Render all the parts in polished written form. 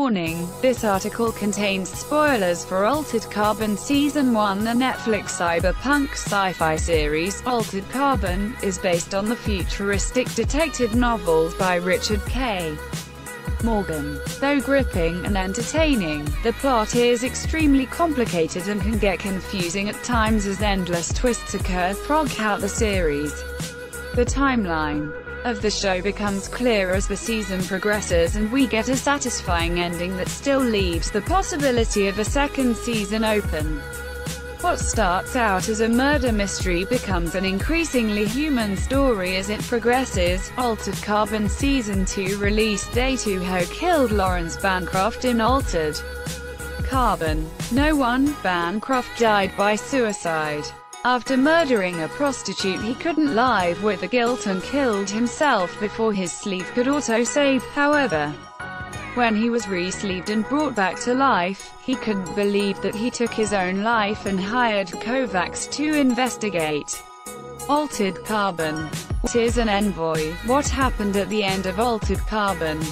Warning: this article contains spoilers for Altered Carbon Season 1. The Netflix cyberpunk sci-fi series, Altered Carbon, is based on the futuristic detective novels by Richard K. Morgan. Though gripping and entertaining, the plot is extremely complicated and can get confusing at times as endless twists occur throughout the series. The timeline of the show becomes clear as the season progresses, and we get a satisfying ending that still leaves the possibility of a second season open. What starts out as a murder mystery becomes an increasingly human story as it progresses. Altered Carbon Season 2 release date: Who killed Lawrence Bancroft in Altered Carbon? No one. Bancroft died by suicide. After murdering a prostitute, he couldn't live with the guilt and killed himself before his sleeve could autosave. However, when he was re-sleeved and brought back to life, he couldn't believe that he took his own life and hired Kovacs to investigate. Altered Carbon. What is an envoy? What happened at the end of Altered Carbon?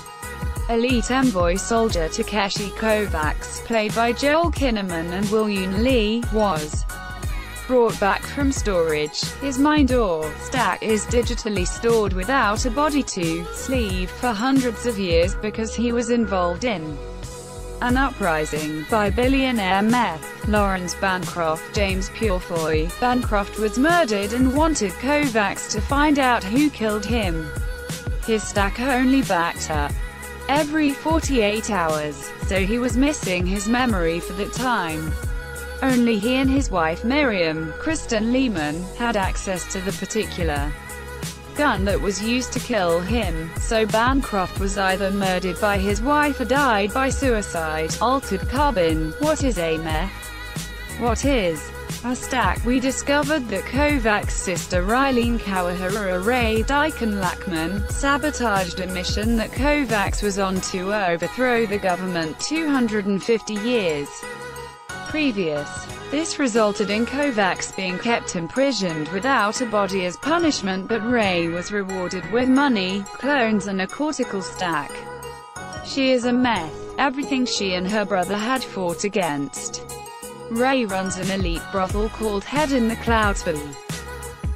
Elite envoy soldier Takeshi Kovacs, played by Joel Kinnaman and William Lee, was brought back from storage. His mind or stack is digitally stored without a body to sleeve for hundreds of years because he was involved in an uprising by billionaire meth Lawrence Bancroft. James Purefoy. Bancroft was murdered and wanted Kovacs to find out who killed him. His stack only backed up every 48 hours, so he was missing his memory for that time. Only he and his wife Miriam, Kristen Lehman, had access to the particular gun that was used to kill him, so Bancroft was either murdered by his wife or died by suicide. Altered Carbon. What is a meth? What is a stack? We discovered that Kovacs' sister Rylene Kawahara Ray Daikon Lackman sabotaged a mission that Kovacs was on to overthrow the government 250 years previous. This resulted in Kovacs being kept imprisoned without a body as punishment, but Ray was rewarded with money, clones and a cortical stack. She is a meth, everything she and her brother had fought against. Ray runs an elite brothel called Head in the Clouds for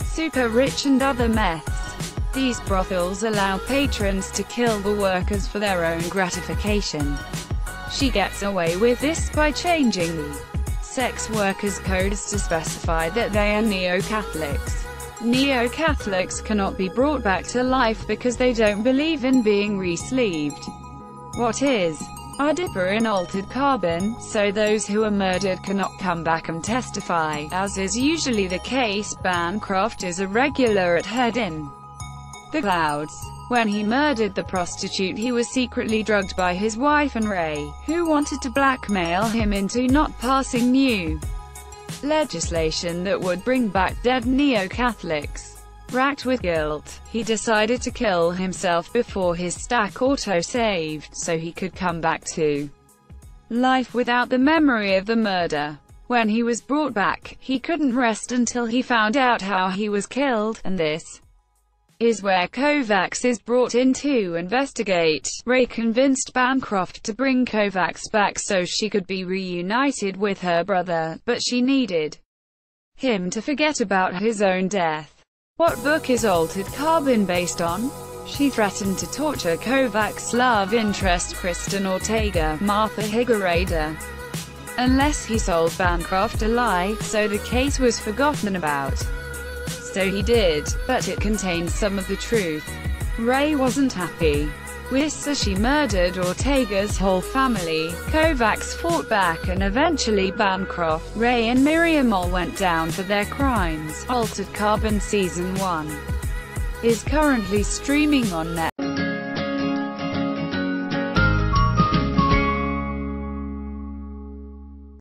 super rich and other meths. These brothels allow patrons to kill the workers for their own gratification. She gets away with this by changing the sex workers' codes to specify that they are Neo-Catholics. Neo-Catholics cannot be brought back to life because they don't believe in being re-sleeved. What is a dipper in Altered Carbon? So those who are murdered cannot come back and testify, as is usually the case. Bancroft is a regular at Head in the Clouds. When he murdered the prostitute, he was secretly drugged by his wife and Ray, who wanted to blackmail him into not passing new legislation that would bring back dead Neo-Catholics. Racked with guilt, he decided to kill himself before his stack auto-saved, so he could come back to life without the memory of the murder. When he was brought back, he couldn't rest until he found out how he was killed, and this is where Kovacs is brought in to investigate. Ray convinced Bancroft to bring Kovacs back so she could be reunited with her brother, but she needed him to forget about his own death. What book is Altered Carbon based on? She threatened to torture Kovacs' love interest Kristen Ortega, Martha Higuereda, unless he sold Bancroft a lie, so the case was forgotten about. So he did, but it contained some of the truth. Ray wasn't happy with this, so she murdered Ortega's whole family. Kovacs fought back and eventually Bancroft, Ray and Miriam all went down for their crimes. Altered Carbon Season 1 is currently streaming on Netflix.